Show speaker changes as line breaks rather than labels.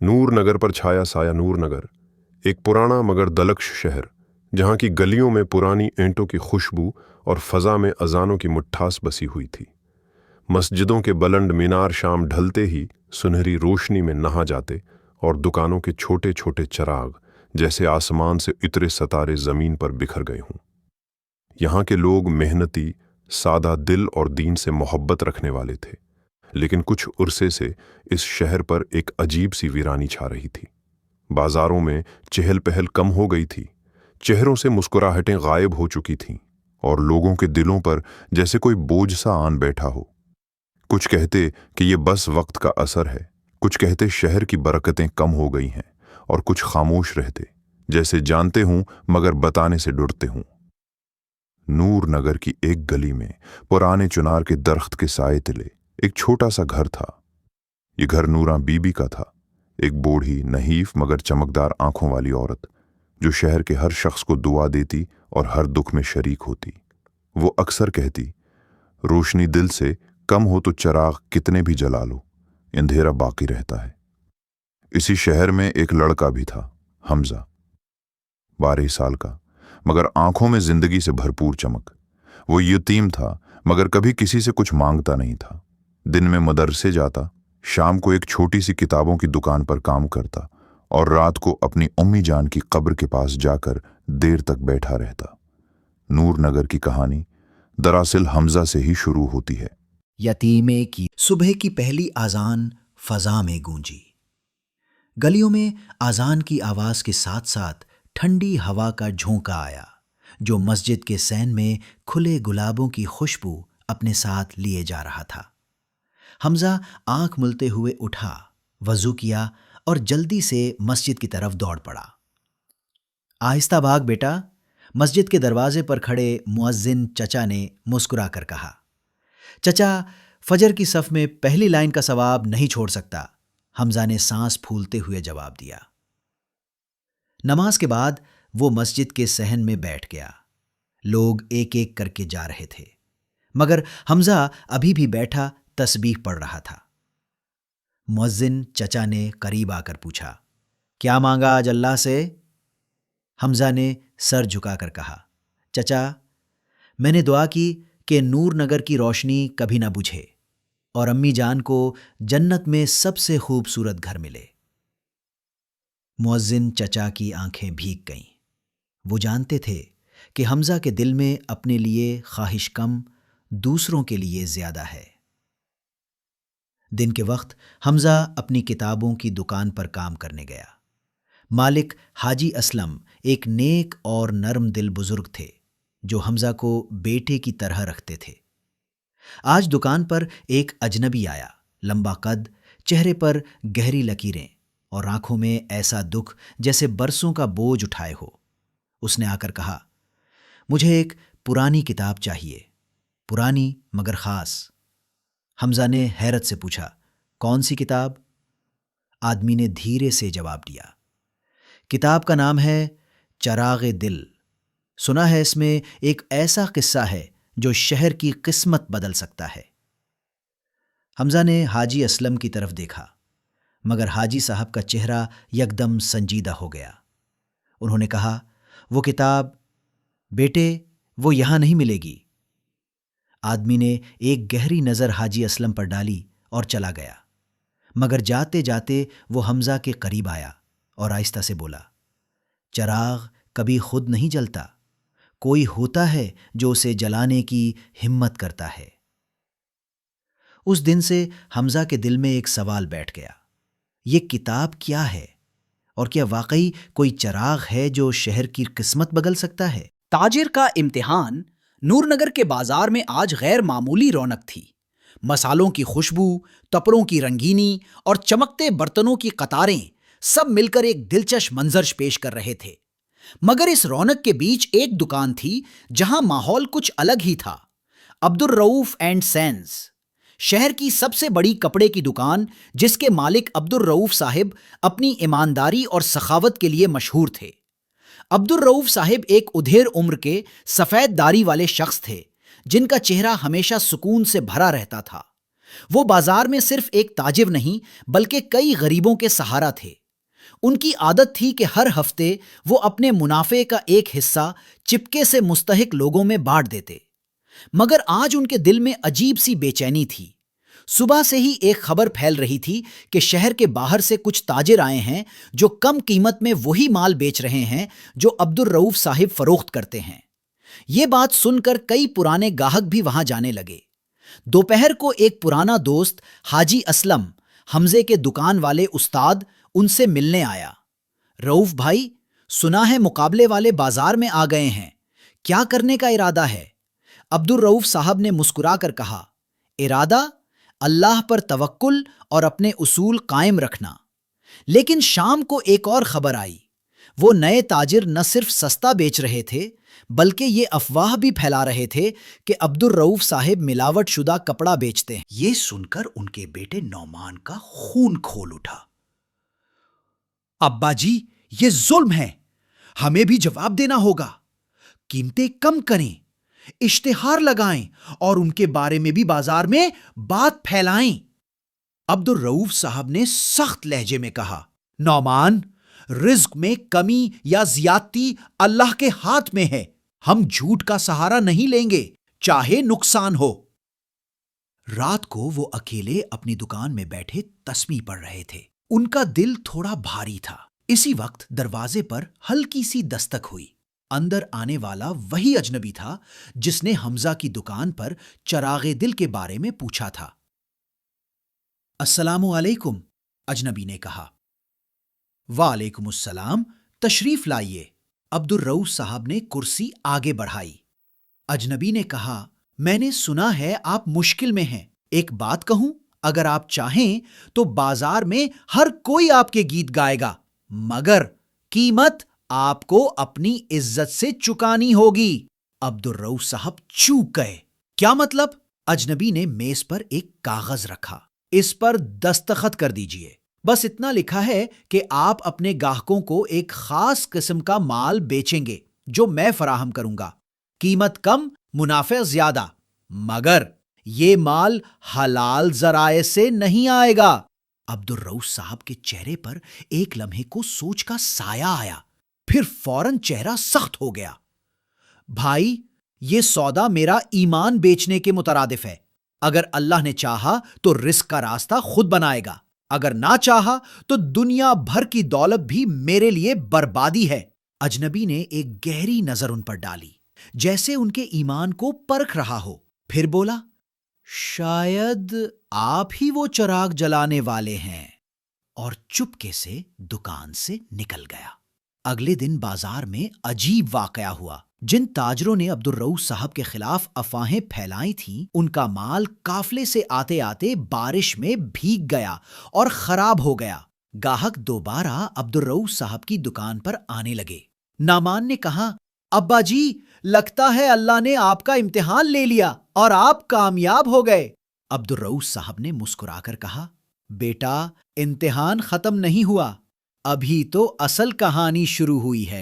نور نگر پر چھایا سایہ نور نگر، ایک پرانا مگر دلکش شہر جہاں کی گلیوں میں پرانی اینٹوں کی خوشبو اور فضا میں اذانوں کی مٹھاس بسی ہوئی تھی۔ مسجدوں کے بلند مینار شام ڈھلتے ہی سنہری روشنی میں نہا جاتے اور دکانوں کے چھوٹے چھوٹے چراغ جیسے آسمان سے اترے ستارے زمین پر بکھر گئے ہوں۔ یہاں کے لوگ محنتی، سادہ دل اور دین سے محبت رکھنے والے تھے، لیکن کچھ عرصے سے اس شہر پر ایک عجیب سی ویرانی چھا رہی تھی۔ بازاروں میں چہل پہل کم ہو گئی تھی، چہروں سے مسکراہٹیں غائب ہو چکی تھیں اور لوگوں کے دلوں پر جیسے کوئی بوجھ سا آن بیٹھا ہو۔ کچھ کہتے کہ یہ بس وقت کا اثر ہے، کچھ کہتے شہر کی برکتیں کم ہو گئی ہیں، اور کچھ خاموش رہتے جیسے جانتے ہوں مگر بتانے سے ڈرتے ہوں۔ نور نگر کی ایک گلی میں پرانے چنار کے درخت کے سائے تلے ایک چھوٹا سا گھر تھا۔ یہ گھر نوراں بی بی کا تھا، ایک بوڑھی نحیف مگر چمکدار آنکھوں والی عورت جو شہر کے ہر شخص کو دعا دیتی اور ہر دکھ میں شریک ہوتی۔ وہ اکثر کہتی، روشنی دل سے کم ہو تو چراغ کتنے بھی جلا لو، اندھیرا باقی رہتا ہے۔ اسی شہر میں ایک لڑکا بھی تھا، حمزہ، 12 سال کا، مگر آنکھوں میں زندگی سے بھرپور چمک۔ وہ یتیم تھا مگر کبھی کسی سے کچھ مانگتا نہیں تھا۔ دن میں مدرسے جاتا، شام کو ایک چھوٹی سی کتابوں کی دکان پر کام کرتا اور رات کو اپنی امی جان کی قبر کے پاس جا کر دیر تک بیٹھا رہتا۔ نور نگر کی کہانی دراصل حمزہ سے ہی شروع ہوتی ہے۔
یتیمے کی صبح کی پہلی اذان فضا میں گونجی۔ گلیوں میں اذان کی آواز کے ساتھ ساتھ ٹھنڈی ہوا کا جھونکا آیا جو مسجد کے صحن میں کھلے گلابوں کی خوشبو اپنے ساتھ لیے جا رہا تھا۔ حمزہ آنکھ ملتے ہوئے اٹھا، وضو کیا اور جلدی سے مسجد کی طرف دوڑ پڑا۔ آہستہ بھاگ بیٹا، مسجد کے دروازے پر کھڑے مؤذن چچا نے مسکرا کر کہا۔ چچا فجر کی صف میں پہلی لائن کا ثواب نہیں چھوڑ سکتا، حمزہ نے سانس پھولتے ہوئے جواب دیا۔ نماز کے بعد وہ مسجد کے صحن میں بیٹھ گیا۔ لوگ ایک ایک کر کے جا رہے تھے، مگر حمزہ ابھی بھی بیٹھا تسبیح پڑھ رہا تھا۔ مؤذن چچا نے قریب آ کر پوچھا، کیا مانگا آج اللہ سے؟ حمزہ نے سر جھکا کر کہا، چچا میں نے دعا کی کہ نور نگر کی روشنی کبھی نہ بجھے اور امی جان کو جنت میں سب سے خوبصورت گھر ملے۔ مؤذن چچا کی آنکھیں بھیگ گئیں۔ وہ جانتے تھے کہ حمزہ کے دل میں اپنے لیے خواہش کم، دوسروں کے لیے زیادہ ہے۔ دن کے وقت حمزہ اپنی کتابوں کی دکان پر کام کرنے گیا۔ مالک حاجی اسلم ایک نیک اور نرم دل بزرگ تھے جو حمزہ کو بیٹے کی طرح رکھتے تھے۔ آج دکان پر ایک اجنبی آیا، لمبا قد، چہرے پر گہری لکیریں اور آنکھوں میں ایسا دکھ جیسے برسوں کا بوجھ اٹھائے ہو۔ اس نے آ کر کہا، مجھے ایک پرانی کتاب چاہیے، پرانی مگر خاص۔ حمزہ نے حیرت سے پوچھا، کون سی کتاب؟ آدمی نے دھیرے سے جواب دیا، کتاب کا نام ہے چراغ دل۔ سنا ہے اس میں ایک ایسا قصہ ہے جو شہر کی قسمت بدل سکتا ہے۔ حمزہ نے حاجی اسلم کی طرف دیکھا، مگر حاجی صاحب کا چہرہ یکدم سنجیدہ ہو گیا۔ انہوں نے کہا، وہ کتاب بیٹے وہ یہاں نہیں ملے گی۔ آدمی نے ایک گہری نظر حاجی اسلم پر ڈالی اور چلا گیا، مگر جاتے جاتے وہ حمزہ کے قریب آیا اور آہستہ سے بولا، چراغ کبھی خود نہیں جلتا، کوئی ہوتا ہے جو اسے جلانے کی ہمت کرتا ہے۔ اس دن سے حمزہ کے دل میں ایک سوال بیٹھ گیا، یہ کتاب کیا ہے اور کیا واقعی کوئی چراغ ہے جو شہر کی قسمت بدل سکتا ہے؟
تاجر کا امتحان نور نگر کے بازار میں آج غیر معمولی رونق تھی۔ مسالوں کی خوشبو، تپڑوں کی رنگینی اور چمکتے برتنوں کی قطاریں سب مل کر ایک دلچسپ منظر پیش کر رہے تھے۔ مگر اس رونق کے بیچ ایک دکان تھی جہاں ماحول کچھ الگ ہی تھا۔ عبدالرؤف اینڈ سینز، شہر کی سب سے بڑی کپڑے کی دکان جس کے مالک عبدالرؤف صاحب اپنی ایمانداری اور سخاوت کے لیے مشہور تھے۔ عبدالرؤف صاحب ایک ادھیر عمر کے سفید داڑھی والے شخص تھے جن کا چہرہ ہمیشہ سکون سے بھرا رہتا تھا۔ وہ بازار میں صرف ایک تاجر نہیں بلکہ کئی غریبوں کے سہارا تھے۔ ان کی عادت تھی کہ ہر ہفتے وہ اپنے منافع کا ایک حصہ چپکے سے مستحق لوگوں میں بانٹ دیتے۔ مگر آج ان کے دل میں عجیب سی بے چینی تھی۔ صبح سے ہی ایک خبر پھیل رہی تھی کہ شہر کے باہر سے کچھ تاجر آئے ہیں جو کم قیمت میں وہی مال بیچ رہے ہیں جو عبدالرؤف صاحب فروخت کرتے ہیں۔ یہ بات سن کر کئی پرانے گاہک بھی وہاں جانے لگے۔ دوپہر کو ایک پرانا دوست حاجی اسلم، حمزے کے دکان والے استاد، ان سے ملنے آیا۔ رؤف بھائی، سنا ہے مقابلے والے بازار میں آ گئے ہیں، کیا کرنے کا ارادہ ہے؟ عبدالرؤف صاحب نے مسکرا کر کہا، ارادہ؟ اللہ پر توکل اور اپنے اصول قائم رکھنا۔ لیکن شام کو ایک اور خبر آئی۔ وہ نئے تاجر نہ صرف سستا بیچ رہے تھے بلکہ یہ افواہ بھی پھیلا رہے تھے کہ عبدالرؤف صاحب ملاوٹ شدہ کپڑا بیچتے ہیں۔ یہ سن کر ان کے بیٹے نعمان کا خون کھول اٹھا۔ ابا جی، یہ ظلم ہے، ہمیں بھی جواب دینا ہوگا۔ قیمتیں کم کریں، اشتہار لگائیں اور ان کے بارے میں بھی بازار میں بات پھیلائیں۔ عبدالرؤف صاحب نے سخت لہجے میں کہا، نعمان، رزق میں کمی یا زیادتی اللہ کے ہاتھ میں ہے، ہم جھوٹ کا سہارا نہیں لیں گے چاہے نقصان ہو۔ رات کو وہ اکیلے اپنی دکان میں بیٹھے تسبیح پڑھ رہے تھے۔ ان کا دل تھوڑا بھاری تھا۔ اسی وقت دروازے پر ہلکی سی دستک ہوئی۔ اندر آنے والا وہی اجنبی تھا جس نے حمزہ کی دکان پر چراغ دل کے بارے میں پوچھا تھا۔ السلام علیکم، اجنبی نے کہا۔ وعلیکم السلام، تشریف لائیے۔ عبدالرؤف صاحب نے کرسی آگے بڑھائی۔ اجنبی نے کہا، میں نے سنا ہے آپ مشکل میں ہیں، ایک بات کہوں، اگر آپ چاہیں تو بازار میں ہر کوئی آپ کے گیت گائے گا، مگر قیمت آپ کو اپنی عزت سے چکانی ہوگی۔ عبدالرؤف صاحب چونک گئے۔ کیا مطلب؟ اجنبی نے میز پر ایک کاغذ رکھا۔ اس پر دستخط کر دیجئے۔ بس اتنا لکھا ہے کہ آپ اپنے گاہکوں کو ایک خاص قسم کا مال بیچیں گے جو میں فراہم کروں گا، قیمت کم، منافع زیادہ، مگر یہ مال حلال ذرائع سے نہیں آئے گا۔ عبدالرؤف صاحب کے چہرے پر ایک لمحے کو سوچ کا سایہ آیا، پھر فوراً چہرہ سخت ہو گیا۔ بھائی، یہ سودا میرا ایمان بیچنے کے مترادف ہے۔ اگر اللہ نے چاہا تو رزق کا راستہ خود بنائے گا، اگر نہ چاہا تو دنیا بھر کی دولت بھی میرے لیے بربادی ہے۔ اجنبی نے ایک گہری نظر ان پر ڈالی، جیسے ان کے ایمان کو پرکھ رہا ہو، پھر بولا، شاید آپ ہی وہ چراغ جلانے والے ہیں، اور چپکے سے دکان سے نکل گیا۔ اگلے دن بازار میں عجیب واقعہ ہوا۔ جن تاجروں نے عبدالرؤف صاحب کے خلاف افواہیں پھیلائی تھیں، ان کا مال قافلے سے آتے آتے بارش میں بھیگ گیا اور خراب ہو گیا۔ گاہک دوبارہ عبدالرؤف صاحب کی دکان پر آنے لگے۔ نعمان نے کہا، ابا جی، لگتا ہے اللہ نے آپ کا امتحان لے لیا اور آپ کامیاب ہو گئے۔ عبدالرؤف صاحب نے مسکرا کر کہا، بیٹا، امتحان ختم نہیں ہوا، ابھی تو اصل کہانی شروع ہوئی ہے۔